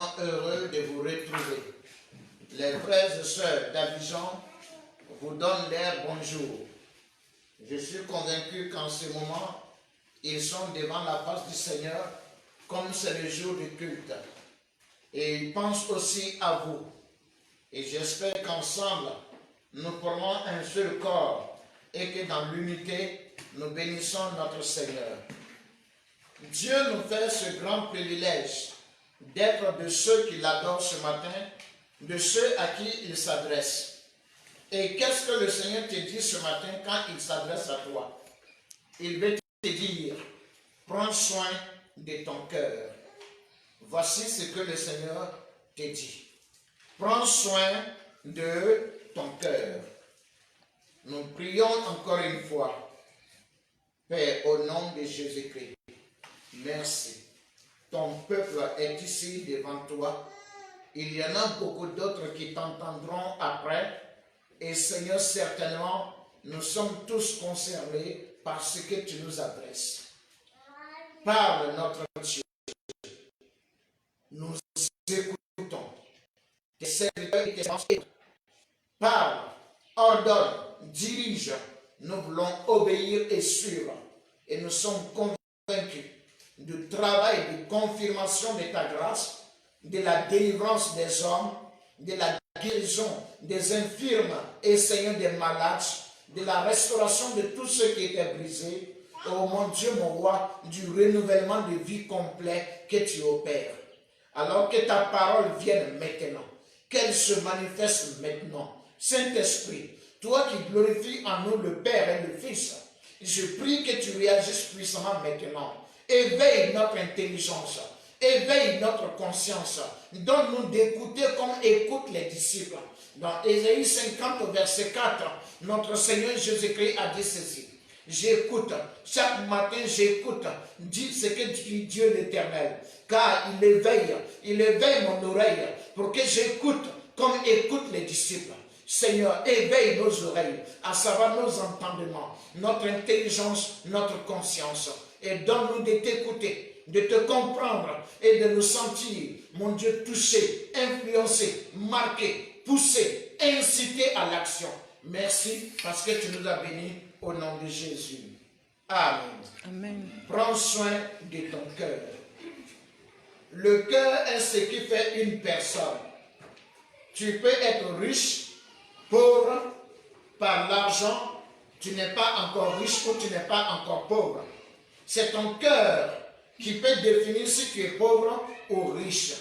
Heureux de vous retrouver. Les frères et sœurs d'Abidjan vous donnent leur bonjour. Je suis convaincu qu'en ce moment, ils sont devant la face du Seigneur comme c'est le jour du culte. Et ils pensent aussi à vous. Et j'espère qu'ensemble, nous formons un seul corps et que dans l'unité, nous bénissons notre Seigneur. Dieu nous fait ce grand privilège d'être de ceux qui l'adorent ce matin, de ceux à qui il s'adresse. Et qu'est-ce que le Seigneur te dit ce matin quand il s'adresse à toi? Il veut te dire, prends soin de ton cœur. Voici ce que le Seigneur te dit. Prends soin de ton cœur. Nous prions encore une fois. Père, au nom de Jésus-Christ, merci. Ton peuple est ici devant toi. Il y en a beaucoup d'autres qui t'entendront après. Et Seigneur, certainement, nous sommes tous concernés par ce que tu nous adresses. Parle, notre Dieu. Nous écoutons. Tes serviteurs et tes enfants. Parle, ordonne, dirige. Nous voulons obéir et suivre. Et nous sommes convaincus du travail de confirmation de ta grâce, de la délivrance des hommes, de la guérison des infirmes et Seigneur des malades, de la restauration de tous ceux qui étaient brisés. Oh mon Dieu, mon roi, du renouvellement de vie complet que tu opères. Alors que ta parole vienne maintenant, qu'elle se manifeste maintenant. Saint-Esprit, toi qui glorifies en nous le Père et le Fils, je prie que tu réagisses puissamment maintenant. Éveille notre intelligence, éveille notre conscience. Donne-nous d'écouter comme écoutent les disciples. Dans Ésaïe 50, verset 4, notre Seigneur Jésus-Christ a dit ceci. J'écoute, chaque matin j'écoute, dis ce que dit Dieu l'Éternel, car il éveille mon oreille pour que j'écoute comme écoutent les disciples. Seigneur, éveille nos oreilles, à savoir nos entendements, notre intelligence, notre conscience, et donne-nous de t'écouter, de te comprendre et de nous sentir, mon Dieu, touchés, influencés, marqués, poussés, incités à l'action. Merci parce que tu nous as bénis au nom de Jésus. Amen. Amen. Prends soin de ton cœur. Le cœur est ce qui fait une personne. Tu peux être riche, pauvre, par l'argent, tu n'es pas encore riche ou tu n'es pas encore pauvre. C'est ton cœur qui peut définir si tu es pauvre ou riche.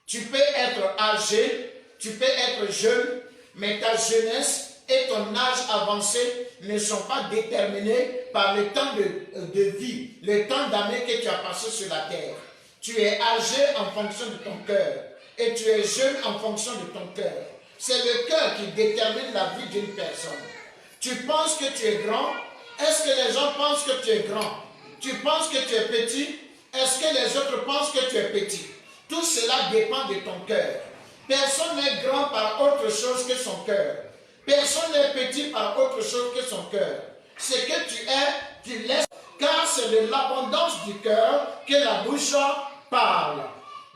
Tu peux être âgé, tu peux être jeune, mais ta jeunesse et ton âge avancé ne sont pas déterminés par le temps de vie, le temps d'années que tu as passé sur la terre. Tu es âgé en fonction de ton cœur et tu es jeune en fonction de ton cœur. C'est le cœur qui détermine la vie d'une personne. Tu penses que tu es grand, est-ce que les gens pensent que tu es grand? Tu penses que tu es petit, est-ce que les autres pensent que tu es petit? Tout cela dépend de ton cœur. Personne n'est grand par autre chose que son cœur. Personne n'est petit par autre chose que son cœur. Ce que tu es, tu laisses, car c'est de l'abondance du cœur que la bouche parle.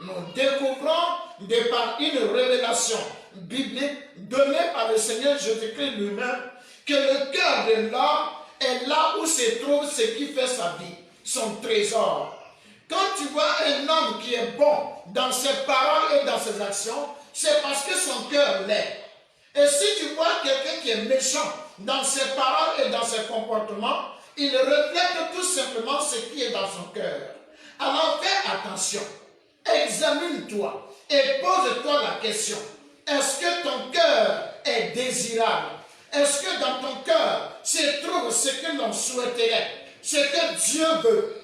Nous découvrons de par une révélation biblique donnée par le Seigneur Jésus-Christ lui-même que le cœur de l'homme est là où se trouve ce qui fait sa vie, son trésor. Quand tu vois un homme qui est bon dans ses paroles et dans ses actions, c'est parce que son cœur l'est. Et si tu vois quelqu'un qui est méchant dans ses paroles et dans ses comportements, il reflète tout simplement ce qui est dans son cœur. Alors fais attention, examine-toi et pose-toi la question. Est-ce que ton cœur est désirable? Est-ce que dans ton cœur se trouve ce que l'on souhaiterait, ce que Dieu veut?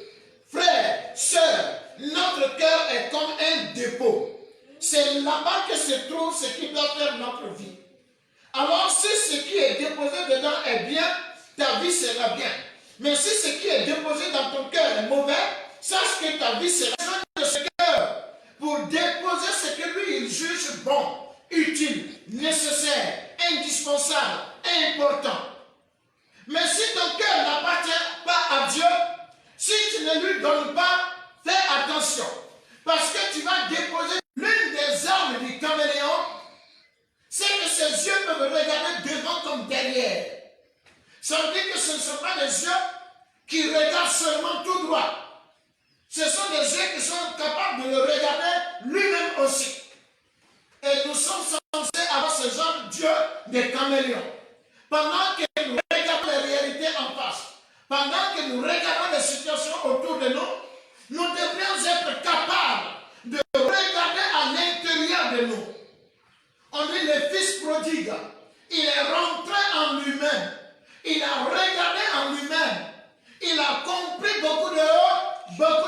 Frères, sœurs, notre cœur est comme un dépôt. C'est là-bas que se trouve ce qui doit faire notre vie. Alors si ce qui est déposé dedans est bien, ta vie sera bien. Mais si ce qui est déposé dans ton cœur est mauvais, sache que ta vie sera de ce cœur pour déposer ce que lui il juge bon, utile, nécessaire, indispensable, important. Mais si ton cœur n'appartient pas à Dieu, si tu ne lui donnes pas, fais attention. Parce que tu vas déposer, lui Ça veut dire que ce ne sont pas des yeux qui regardent seulement tout droit. Ce sont des yeux qui sont capables de le regarder lui-même aussi. Et nous sommes censés avoir ce genre d'yeux des caméléons. Pendant que nous regardons les réalités en face, pendant que nous regardons les situations autour de nous, nous devrions être capables de regarder à l'intérieur de nous. On dit le fils prodigue, il est rentré en lui-même, il a regardé en lui-même, il a compris beaucoup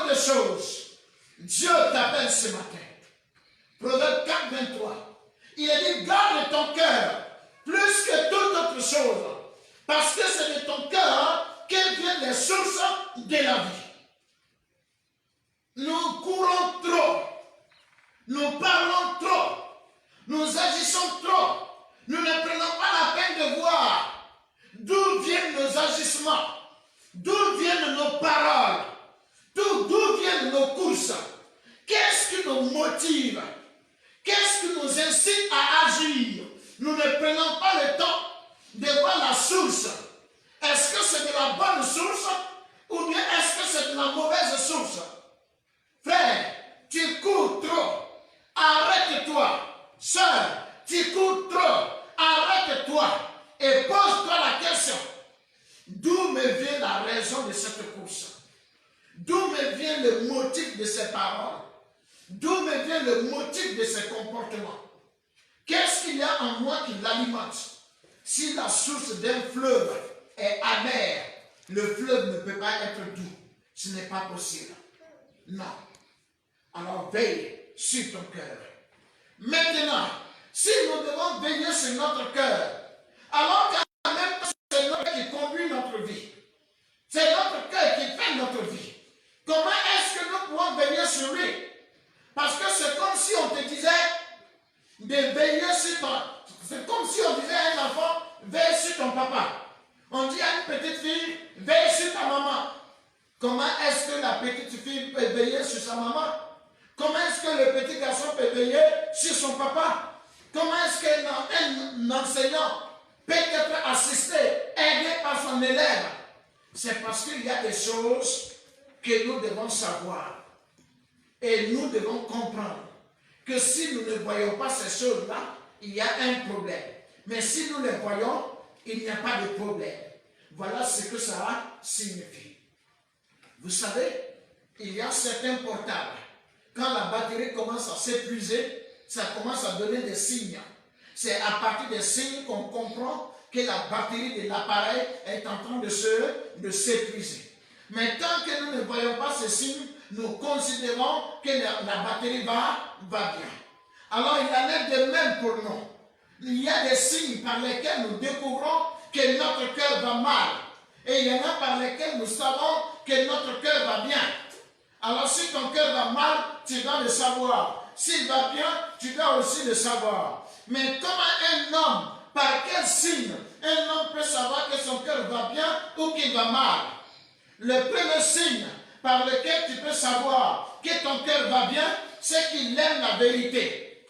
de choses. Dieu t'appelle ce matin. Proverbe 4, 23. Il a dit, garde ton cœur plus que toute autre chose, parce que c'est de ton cœur qu'elles viennent les sources de la vie. Nous courons trop, nous parlons trop, nous agissons trop, nous ne prenons pas la peine de voir d'où viennent nos agissements, d'où viennent nos paroles, d'où viennent nos courses, qu'est-ce qui nous motive, qu'est-ce qui nous incite à agir. Nous ne prenons pas le temps de voir la source. Est-ce que c'est de la bonne source ou bien est-ce que c'est de la mauvaise source? Frère, tu cours trop. Arrête-toi. Sœur, tu cours trop. Arrête-toi. Et pose-toi la question. D'où me vient la raison de cette course? D'où me vient le motif de ces paroles? D'où me vient le motif de ces comportements? Qu'est-ce qu'il y a en moi qui l'alimente? Si la source d'un fleuve est amère, le fleuve ne peut pas être doux. Ce n'est pas possible. Non. Alors veille sur ton cœur. Maintenant, si nous devons veiller sur notre cœur, alors qu'en même temps c'est notre cœur qui conduit notre vie, c'est notre cœur qui fait notre vie, comment est-ce que nous pouvons veiller sur lui? Parce que c'est comme si on te disait de veiller sur ton... C'est comme si on disait à un enfant, veille sur ton papa. On dit à une petite fille, veille sur ta maman. Comment est-ce que la petite fille peut veiller sur sa maman? Comment est-ce que le petit garçon peut veiller sur son papa? Comment est-ce qu'un enseignant peut être assisté, aidé par son élève? C'est parce qu'il y a des choses que nous devons savoir. Et nous devons comprendre que si nous ne voyons pas ces choses-là, il y a un problème. Mais si nous les voyons, il n'y a pas de problème. Voilà ce que ça signifie. Vous savez, il y a certains portables. Quand la batterie commence à s'épuiser, ça commence à donner des signes. C'est à partir des signes qu'on comprend que la batterie de l'appareil est en train de s'épuiser. Mais tant que nous ne voyons pas ces signes, nous considérons que la batterie va bien. Alors il en est de même pour nous. Il y a des signes par lesquels nous découvrons que notre cœur va mal. Et il y en a par lesquels nous savons que notre cœur va bien. Alors si ton cœur va mal, tu dois le savoir. S'il va bien, tu dois aussi le savoir. Mais comment un homme, par quel signe, un homme peut savoir que son cœur va bien ou qu'il va mal? Le premier signe par lequel tu peux savoir que ton cœur va bien, c'est qu'il aime la vérité.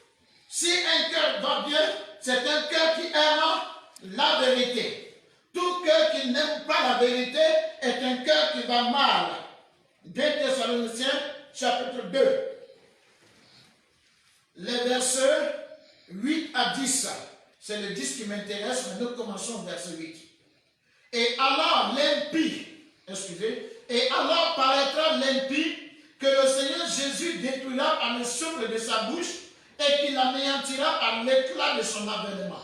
Si un cœur va bien, c'est un cœur qui aime la vérité. Tout cœur qui n'aime pas la vérité est un cœur qui va mal. 2 Thessaloniciens, chapitre 2. Les versets 8 à 10. C'est le 10 qui m'intéresse, mais nous commençons au verset 8. Et alors l'impie, et alors paraîtra l'impie que le Seigneur Jésus détruira par le souffle de sa bouche et qu'il anéantira par l'éclat de son avènement.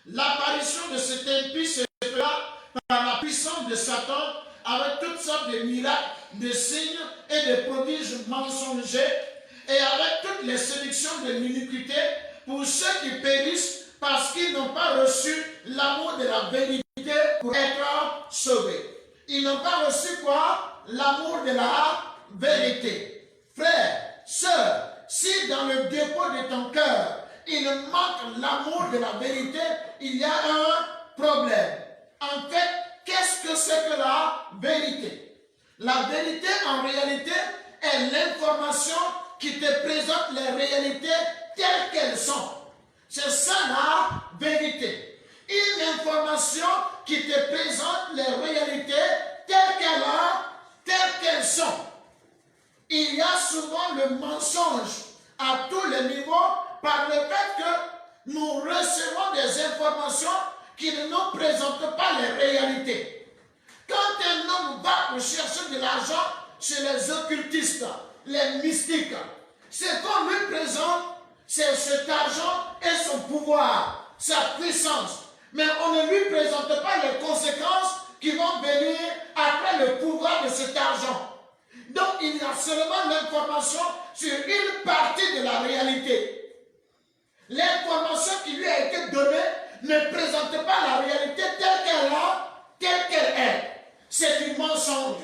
L'apparition de cet impie se fera par la puissance de Satan avec toutes sortes de miracles, de signes et de prodiges mensongers et avec toutes les séductions de l'iniquité pour ceux qui périssent parce qu'ils n'ont pas reçu l'amour de la vérité pour être sauvés. Ils n'ont pas reçu quoi? L'amour de la vérité. Frère, sœur, si dans le dépôt de ton cœur, il manque l'amour de la vérité, il y a un problème. En fait, qu'est-ce que c'est que la vérité? La vérité, en réalité, est l'information qui te présente les réalités telles qu'elles sont. C'est ça la vérité. une information qui te présente les réalités telles qu'elles sont. Il y a souvent le mensonge à tous les niveaux par le fait que nous recevons des informations qui ne nous présentent pas les réalités. Quand un homme va pour chercher de l'argent chez les occultistes, les mystiques, ce qu'on lui présente, c'est cet argent et son pouvoir, sa puissance. Mais on ne lui présente pas les conséquences qui vont venir après le pouvoir de cet argent. Donc il y a seulement l'information sur une partie de la réalité. L'information qui lui a été donnée ne présente pas la réalité telle qu'elle est. C'est du mensonge.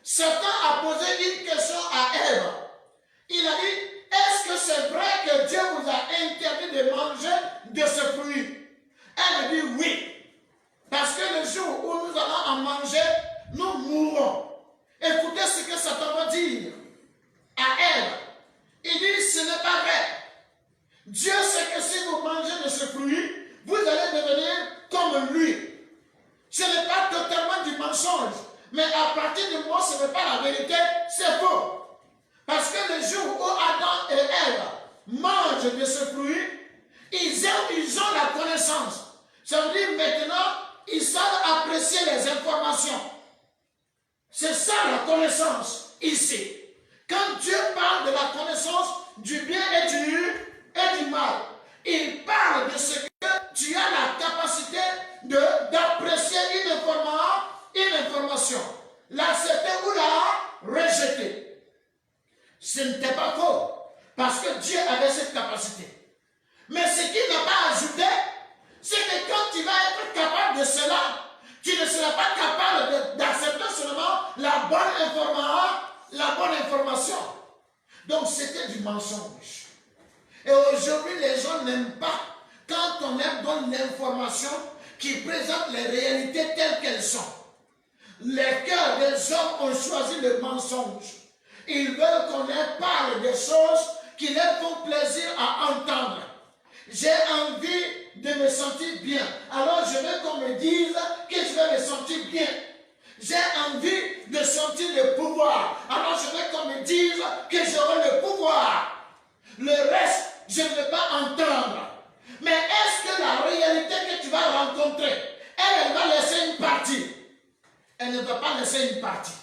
Satan a posé une question à Ève. Il a dit, est-ce que c'est vrai que Dieu vous a interdit de manger de ce fruit? Elle a dit oui. Parce que le jour où nous allons en manger, nous mourrons. Écoutez ce que Satan va dire à Ève. Il dit, ce n'est pas vrai. Dieu sait que si vous mangez de ce fruit, vous allez devenir comme lui. Ce n'est pas totalement du mensonge. Mais à partir de moi, ce n'est pas la vérité, c'est faux. Parce que le jour où Adam et Ève mangent de ce fruit, ils ont la connaissance. Ça veut dire maintenant, ils savent apprécier les informations. C'est ça la connaissance ici. Quand Dieu parle de la connaissance du bien et du mal, il parle de ce que tu as la capacité d'apprécier une information, l'accepter ou la rejeter. Ce n'était pas faux, parce que Dieu avait cette capacité. Mais ce qu'il n'a pas ajouté, c'est que quand tu vas être capable de cela, tu ne seras pas capable d'accepter seulement la bonne information. Donc c'était du mensonge. Et aujourd'hui, les gens n'aiment pas quand on leur donne l'information qui présente les réalités telles qu'elles sont. Les cœurs des hommes ont choisi le mensonge. Ils veulent qu'on leur parle des choses qui leur font plaisir à entendre. J'ai envie de me sentir bien. Alors je veux qu'on me dise que je vais me sentir bien. J'ai envie de sentir le pouvoir. Alors je veux qu'on me dise que j'aurai le pouvoir. Le reste, je ne veux pas entendre. Mais est-ce que la réalité que tu vas rencontrer, elle va laisser une partie? Elle ne va pas laisser une partie.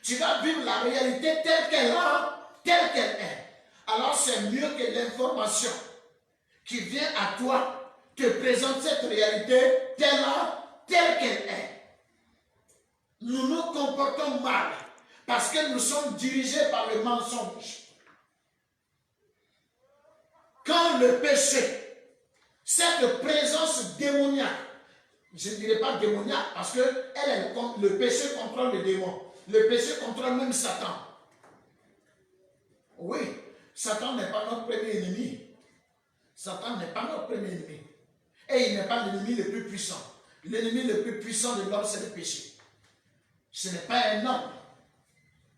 Tu vas vivre la réalité telle qu'elle est. Alors c'est mieux que l'information qui vient à toi te présente cette réalité telle qu'elle est. Nous nous comportons mal parce que nous sommes dirigés par le mensonge. Quand le péché, cette présence démoniaque, je ne dirais pas démoniaque parce que le péché contrôle le démon. Le péché contrôle même Satan. Oui, Satan n'est pas notre premier ennemi. Satan n'est pas notre premier ennemi. Et il n'est pas l'ennemi le plus puissant. L'ennemi le plus puissant de l'homme, c'est le péché. Ce n'est pas un homme,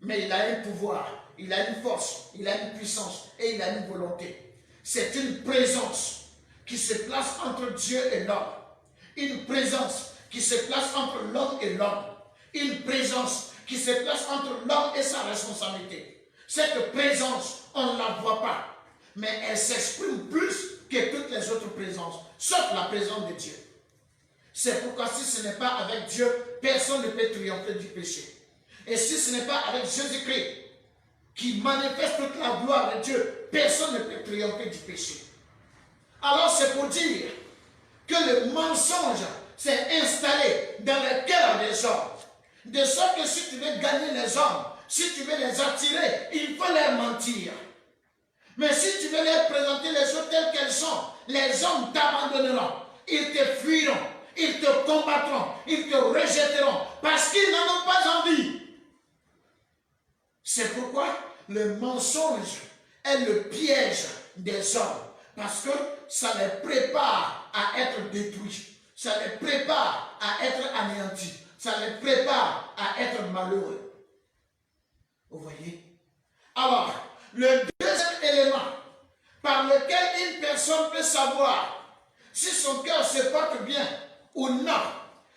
mais il a un pouvoir, il a une force, il a une puissance et il a une volonté. C'est une présence qui se place entre Dieu et l'homme. Une présence qui se place entre l'homme et l'homme. Une présence qui se place entre l'homme et sa responsabilité. Cette présence, on ne la voit pas, mais elle s'exprime plus que toutes les autres présences, sauf la présence de Dieu. C'est pourquoi si ce n'est pas avec Dieu, personne ne peut triompher du péché. Et si ce n'est pas avec Jésus-Christ, qui manifeste toute la gloire de Dieu, personne ne peut triompher du péché. Alors c'est pour dire que le mensonge s'est installé dans le cœur des hommes. De sorte que si tu veux gagner les hommes, si tu veux les attirer, il faut leur mentir. Mais si tu veux leur présenter les choses telles qu'elles sont, les hommes t'abandonneront, ils te fuiront, ils te combattront, ils te rejetteront, parce qu'ils n'en ont pas envie. C'est pourquoi le mensonge est le piège des hommes, parce que ça les prépare à être détruits, ça les prépare à être anéantis, ça les prépare à être malheureux. Vous voyez? Alors, le deuxième élément par lequel une personne peut savoir si son cœur se porte bien ou non.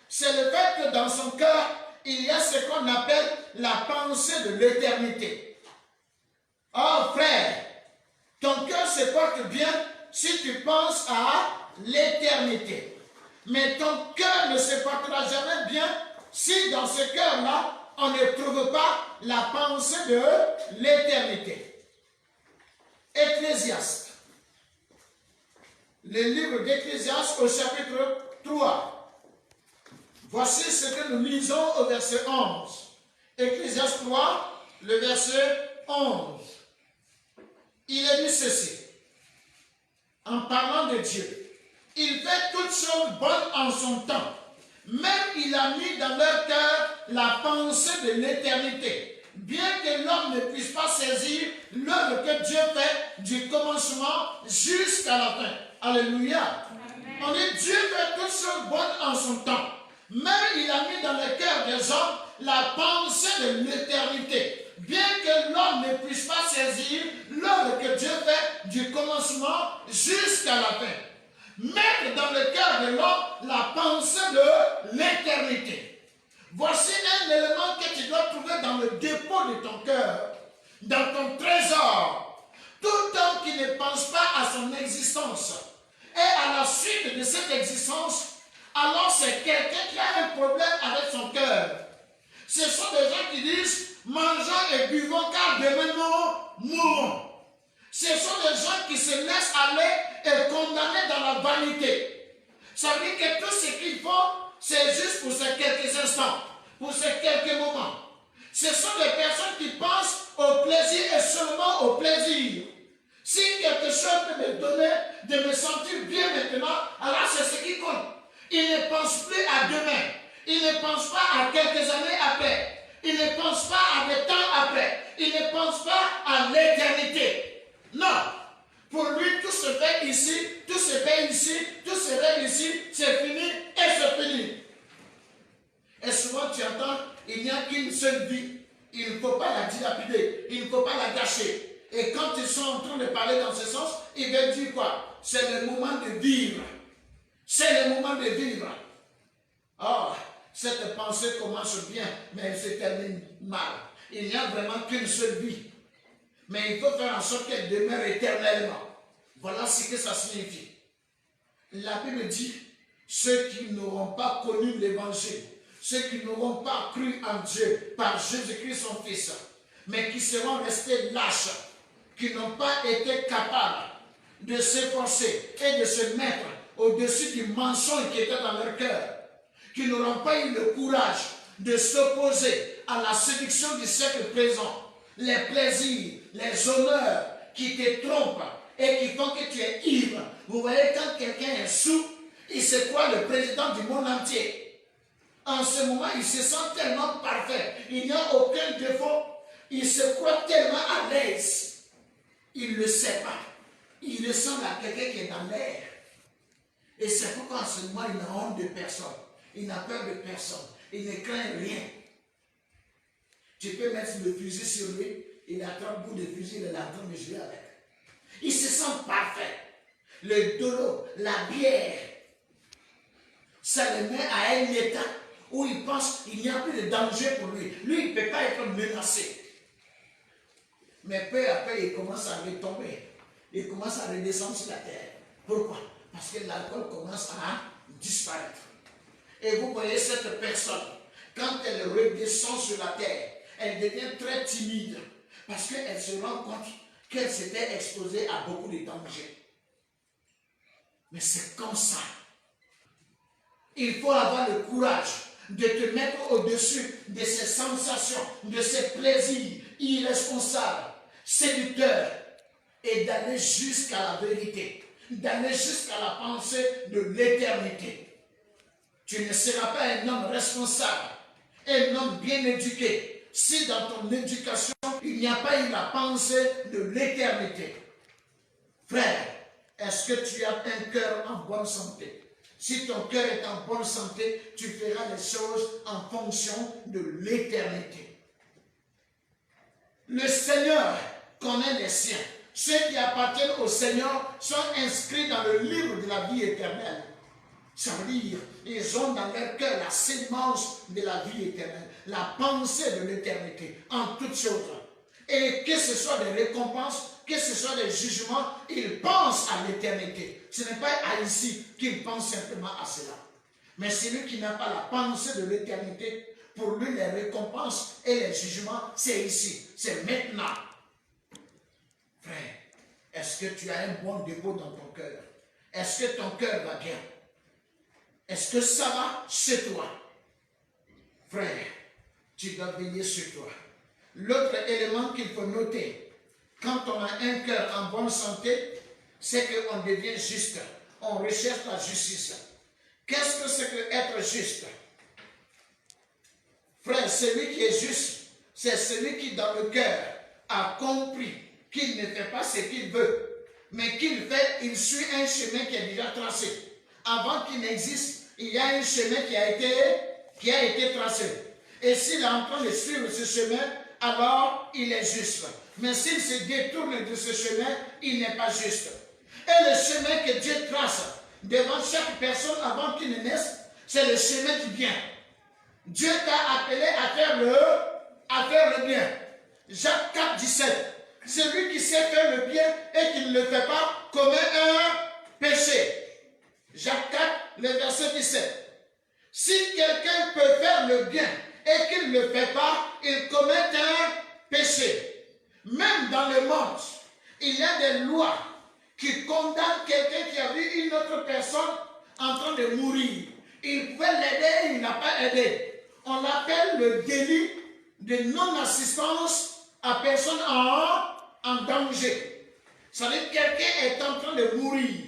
C'est le fait que dans son cœur, il y a ce qu'on appelle la pensée de l'éternité. Oh frère, ton cœur se porte bien si tu penses à l'éternité. Mais ton cœur ne se portera jamais bien si dans ce cœur-là, on ne trouve pas la pensée de l'éternité. Ecclésiaste. Le livre d'Ecclésiaste au chapitre 3. Voici ce que nous lisons au verset 11. Ecclésiaste 3, le verset 11. Il est dit ceci, en parlant de Dieu. Il fait toutes choses bonnes en son temps. Même il a mis dans leur cœur la pensée de l'éternité. Bien que l'homme ne puisse pas saisir l'œuvre que Dieu fait du commencement jusqu'à la fin. Alléluia. Amen. On dit Dieu fait toutes choses bonnes en son temps. Même il a mis dans le cœur des hommes la pensée de l'éternité. Bien que l'homme ne puisse pas saisir l'œuvre que Dieu fait du commencement jusqu'à la fin. Mettre dans le cœur de l'homme la pensée de l'éternité. Voici un élément que tu dois trouver dans le dépôt de ton cœur, dans ton trésor. Tout homme qui ne pense pas à son existence et à la suite de cette existence, alors c'est quelqu'un qui a un problème avec son cœur. Ce sont des gens qui disent, mangeons et buvons car demain nous mourrons. Ce sont des gens qui se laissent aller et condamner dans la vanité. Ça veut dire que tout ce qu'ils font, c'est juste pour ces quelques instants, pour ces quelques moments. Ce sont des personnes qui pensent au plaisir et seulement au plaisir. Si quelque chose peut me donner de me sentir bien maintenant, alors c'est ce qui compte. Ils ne pensent plus à demain. Ils ne pensent pas à quelques années après. Ils ne pensent pas à des temps après. Ils ne pensent pas à l'éternité. Non. Pour lui, tout se fait ici, tout se fait ici, tout se fait ici, c'est fini et c'est fini. Et souvent tu entends, il n'y a qu'une seule vie. Il ne faut pas la dilapider, il ne faut pas la gâcher. Et quand ils sont en train de parler dans ce sens, ils veulent dire quoi? C'est le moment de vivre. C'est le moment de vivre. Or, cette pensée commence bien, mais elle se termine mal. Il n'y a vraiment qu'une seule vie. Mais il faut faire en sorte qu'elle demeure éternellement. Voilà ce que ça signifie. La Bible dit, ceux qui n'auront pas connu l'évangile, ceux qui n'auront pas cru en Dieu par Jésus-Christ son Fils, mais qui seront restés lâches, qui n'ont pas été capables de s'efforcer et de se mettre au-dessus du mensonge qui était dans leur cœur, qui n'auront pas eu le courage de s'opposer à la séduction du siècle présent, les plaisirs, les honneurs qui te trompent et qui font que tu es ivre. Vous voyez, quand quelqu'un est sous, il se croit le président du monde entier. En ce moment, il se sent tellement parfait. Il n'y a aucun défaut. Il se croit tellement à l'aise. Il ne le sait pas. Il ressemble à quelqu'un qui est dans l'air. Et c'est pourquoi en ce moment, il n'a honte de personne. Il n'a peur de personne. Il ne craint rien. Tu peux mettre le fusil sur lui, il attrape le bout de fusil, il est en train de jouer avec. Il se sent parfait. Le dolo, la bière, ça le met à un état où il pense qu'il n'y a plus de danger pour lui. Lui, il ne peut pas être menacé. Mais peu à peu, il commence à retomber. Il commence à redescendre sur la terre. Pourquoi? Parce que l'alcool commence à disparaître. Et vous voyez cette personne, quand elle redescend sur la terre, elle devient très timide parce qu'elle se rend compte qu'elle s'était exposée à beaucoup de dangers. Mais c'est comme ça. Il faut avoir le courage de te mettre au-dessus de ces sensations, de ces plaisirs irresponsables, séducteurs, et d'aller jusqu'à la vérité, d'aller jusqu'à la pensée de l'éternité. Tu ne seras pas un homme responsable, un homme bien éduqué, si dans ton éducation, il n'y a pas eu la pensée de l'éternité. Frère, est-ce que tu as un cœur en bonne santé? Si ton cœur est en bonne santé, tu feras les choses en fonction de l'éternité. Le Seigneur connaît les siens. Ceux qui appartiennent au Seigneur sont inscrits dans le livre de la vie éternelle. Ça veut dire, ils ont dans leur cœur la sémence de la vie éternelle, la pensée de l'éternité en toutes choses. Et que ce soit des récompenses, que ce soit des jugements, ils pensent à l'éternité. Ce n'est pas à ici qu'ils pensent simplement à cela. Mais celui qui n'a pas la pensée de l'éternité, pour lui les récompenses et les jugements, c'est ici, c'est maintenant. Frère, est-ce que tu as un bon dépôt dans ton cœur? Est-ce que ton cœur va bien? Est-ce que ça va chez toi? Frère, tu dois veiller sur toi. L'autre élément qu'il faut noter, quand on a un cœur en bonne santé, c'est qu'on devient juste. On recherche la justice. Qu'est-ce que c'est que être juste? Frère, celui qui est juste, c'est celui qui dans le cœur a compris qu'il ne fait pas ce qu'il veut, mais il suit un chemin qui est déjà tracé. Avant qu'il n'existe, il y a un chemin qui a été tracé. Et s'il est en train de suivre ce chemin, alors il est juste. Mais s'il se détourne de ce chemin, il n'est pas juste. Et le chemin que Dieu trace devant chaque personne avant qu'il ne naisse, c'est le chemin du bien. Dieu t'a appelé à faire le bien. Jacques 4, 17. Celui qui sait faire le bien et qui ne le fait pas commet un péché. Jacques 4, le verset 17. Si quelqu'un peut faire le bien et qu'il ne le fait pas, il commet un péché. Même dans le monde, il y a des lois qui condamnent quelqu'un qui a vu une autre personne en train de mourir. Il pouvait l'aider, il n'a pas aidé. On l'appelle le délit de non-assistance à personne en danger. Ça veut dire que quelqu'un est en train de mourir.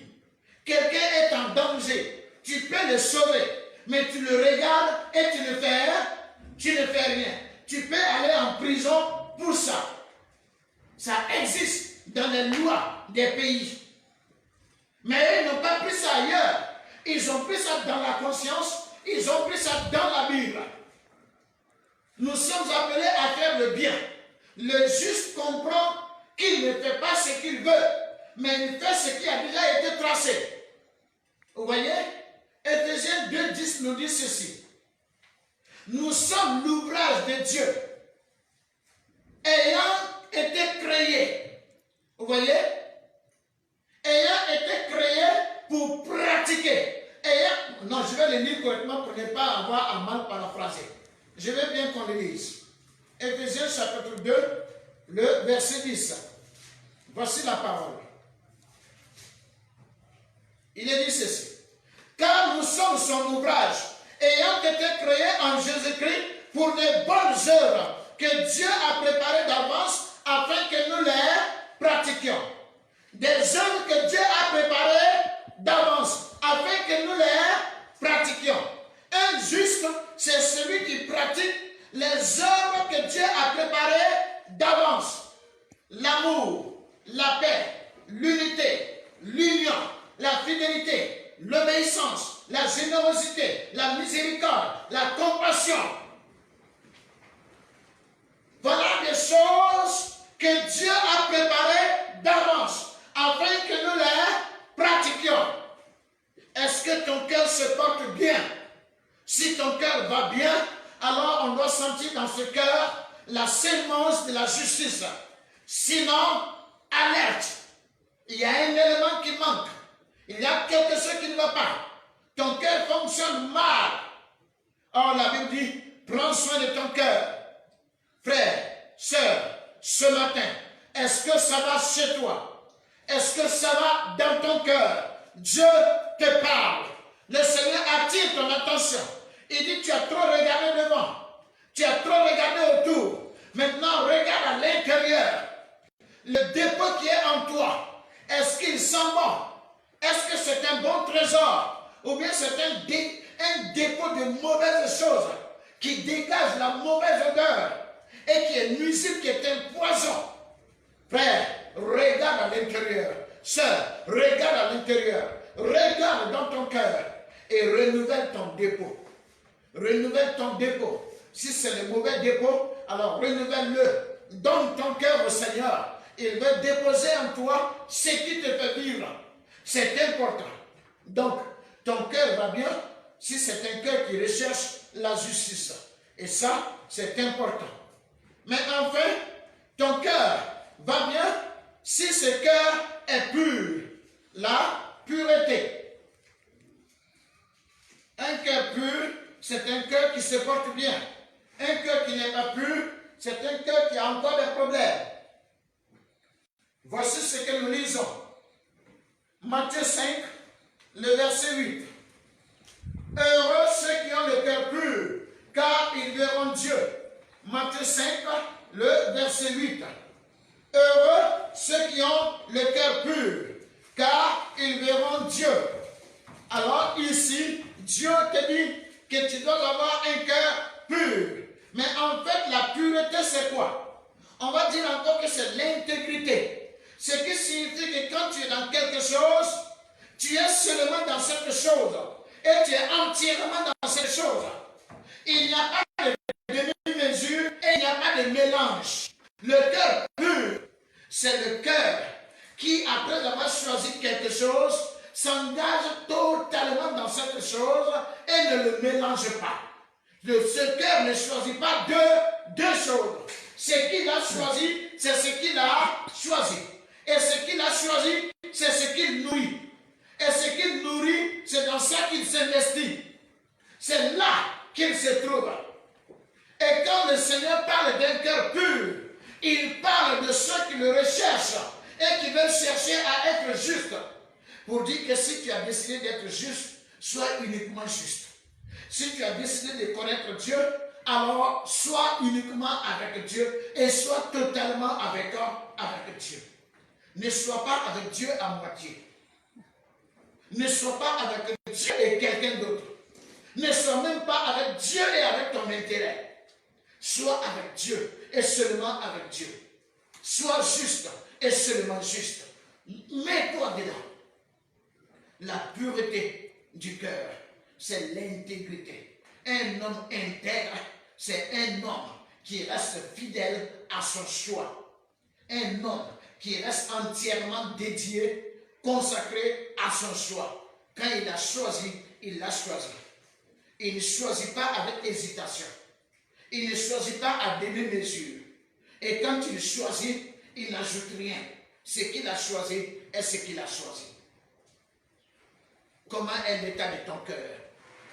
Quelqu'un est en danger. Tu peux le sauver, mais tu le regardes et tu ne fais rien. Tu peux aller en prison pour ça. Ça existe dans les lois des pays. Mais ils n'ont pas pris ça ailleurs. Ils ont pris ça dans la conscience. Ils ont pris ça dans la Bible. Nous sommes appelés à faire le bien. Le juste comprend qu'il ne fait pas ce qu'il veut, mais il fait ce qui a déjà été tracé. Vous voyez? Éphésiens 2, 10 nous dit ceci. Nous sommes l'ouvrage de Dieu, ayant été créés. Vous voyez? Ayant été créés pour pratiquer. Non, je vais le lire correctement pour ne pas avoir à mal paraphraser. Je vais bien qu'on le lise. Éphésiens chapitre 2, le verset 10. Voici la parole. Il est dit ceci. Car nous sommes son ouvrage, ayant été créés en Jésus-Christ pour de bonnes œuvres que Dieu a préparées d'avance afin que nous les pratiquions. Des œuvres que Dieu a préparées d'avance afin que nous les pratiquions. Un juste, c'est celui qui pratique les œuvres que Dieu a préparées d'avance. L'amour, la paix, l'unité, l'union, la fidélité, l'obéissance, la générosité, la miséricorde, la compassion. Voilà des choses que Dieu a préparées d'avance afin que nous les pratiquions. Est-ce que ton cœur se porte bien? Si ton cœur va bien, alors on doit sentir dans ce cœur la sémence de la justice. Sinon, alerte. Il y a un élément qui manque. Il y a quelque chose qui ne va pas. Ton cœur fonctionne mal. Or, la Bible dit, prends soin de ton cœur. Frère, sœur, ce matin, est-ce que ça va chez toi? Est-ce que ça va dans ton cœur? Dieu te parle. Le Seigneur attire ton attention. Il dit, tu as trop regardé devant. Tu as trop regardé autour. Maintenant, regarde à l'intérieur. Le dépôt qui est en toi, est-ce qu'il sent bon? Est-ce que c'est un bon trésor? Ou bien c'est un dépôt de mauvaises choses qui dégage la mauvaise odeur et qui est nuisible, qui est un poison? Frère, regarde à l'intérieur. Sœur, regarde à l'intérieur. Regarde dans ton cœur et renouvelle ton dépôt. Renouvelle ton dépôt. Si c'est le mauvais dépôt, alors renouvelle-le. Donne ton cœur au Seigneur il veut déposer en toi ce qui te fait vivre. C'est important. Donc, ton cœur va bien si c'est un cœur qui recherche la justice. Et ça, c'est important. Mais enfin, ton cœur va bien si ce cœur est pur. La pureté. Un cœur pur, c'est un cœur qui se porte bien. Un cœur qui n'est pas pur, c'est un cœur qui a encore des problèmes. Voici ce que nous lisons. Matthieu 5, le verset 8. Heureux ceux qui ont le cœur pur, car ils verront Dieu. Matthieu 5, le verset 8. Heureux ceux qui ont le cœur pur, car ils verront Dieu. Alors ici, Dieu te dit que tu dois avoir un cœur pur. Mais en fait, la pureté, c'est quoi? On va dire encore que c'est l'intégrité. Ce qui signifie que quand tu es dans quelque chose, tu es seulement dans cette chose. Et tu es entièrement dans cette chose. Il n'y a pas de demi-mesure et il n'y a pas de mélange. Le cœur pur, c'est le cœur qui, après avoir choisi quelque chose, s'engage totalement dans cette chose et ne le mélange pas. Ce cœur ne choisit pas deux choses. Ce qu'il a choisi, c'est ce qu'il a choisi. Et ce qu'il a choisi, c'est ce qu'il nourrit. Et ce qu'il nourrit, c'est dans ça qu'il s'investit. C'est là qu'il se trouve. Et quand le Seigneur parle d'un cœur pur, il parle de ceux qui le recherchent et qui veulent chercher à être justes. Pour dire que si tu as décidé d'être juste, sois uniquement juste. Si tu as décidé de connaître Dieu, alors sois uniquement avec Dieu et sois totalement avec Dieu. Ne sois pas avec Dieu à moitié. Ne sois pas avec Dieu et quelqu'un d'autre. Ne sois même pas avec Dieu et avec ton intérêt. Sois avec Dieu et seulement avec Dieu. Sois juste et seulement juste. Mets-toi dedans. La pureté du cœur, c'est l'intégrité. Un homme intègre, c'est un homme qui reste fidèle à son choix. Un homme qui reste entièrement dédié, consacré à son choix. Quand il a choisi, il l'a choisi. Il ne choisit pas avec hésitation. Il ne choisit pas à demi-mesure. Et quand il choisit, il n'ajoute rien. Ce qu'il a choisi est ce qu'il a choisi. Comment est l'état de ton cœur?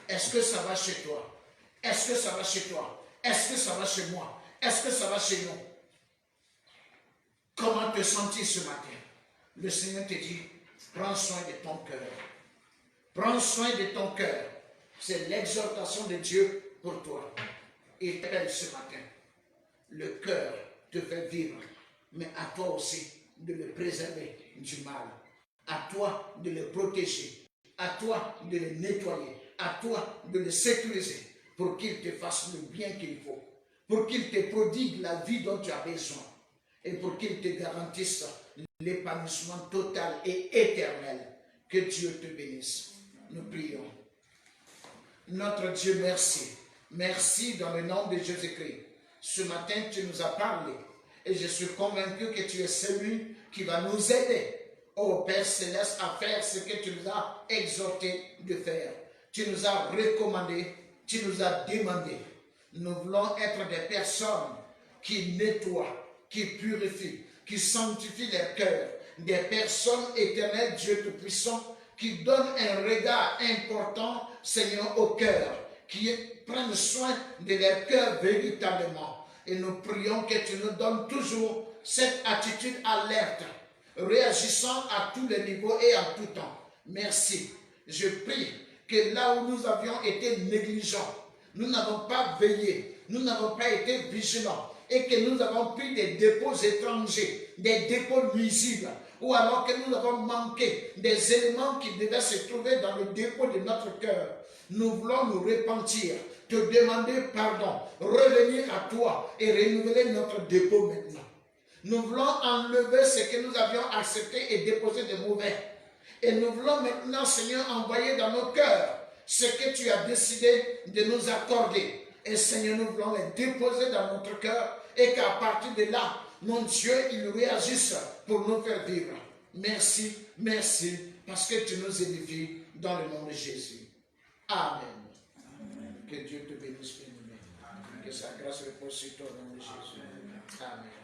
Est-ce que ça va chez toi? Est-ce que ça va chez toi? Est-ce que ça va chez moi? Est-ce que ça va chez nous? Comment te sens-tu ce matin? Le Seigneur te dit, prends soin de ton cœur. Prends soin de ton cœur. C'est l'exhortation de Dieu pour toi. Il t'appelle ce matin. Le cœur te fait vivre, mais à toi aussi de le préserver du mal. À toi de le protéger. À toi de le nettoyer. À toi de le sécuriser pour qu'il te fasse le bien qu'il faut. Pour qu'il te prodigue la vie dont tu as besoin. Et pour qu'il te garantisse l'épanouissement total et éternel. Que Dieu te bénisse. Nous prions. Notre Dieu, merci. Merci dans le nom de Jésus-Christ. Ce matin, tu nous as parlé. Et je suis convaincu que tu es celui qui va nous aider, ô Père Céleste, à faire ce que tu nous as exhorté de faire. Tu nous as recommandé, tu nous as demandé. Nous voulons être des personnes qui nettoient, qui purifient, qui sanctifient leur cœur. Des personnes éternelles, Dieu Tout-Puissant, qui donnent un regard important, Seigneur, au cœur, qui prennent soin de leur cœur véritablement. Et nous prions que tu nous donnes toujours cette attitude alerte, réagissant à tous les niveaux et en tout temps. Merci. Je prie que là où nous avions été négligents, nous n'avons pas veillé, nous n'avons pas été vigilants, et que nous avons pris des dépôts étrangers, des dépôts nuisibles, ou alors que nous avons manqué des éléments qui devaient se trouver dans le dépôt de notre cœur. Nous voulons nous repentir, te demander pardon, revenir à toi et renouveler notre dépôt maintenant. Nous voulons enlever ce que nous avions accepté et déposé de mauvais. Et nous voulons maintenant, Seigneur, envoyer dans nos cœurs ce que tu as décidé de nous accorder. Et Seigneur, nous voulons les déposer dans notre cœur et qu'à partir de là, mon Dieu, ils réagissent pour nous faire vivre. Merci, merci, parce que tu nous édifies dans le nom de Jésus. Amen. Que Dieu te bénisse, bien-aimé. Que sa grâce repose sur toi au nom de Jésus. Amen.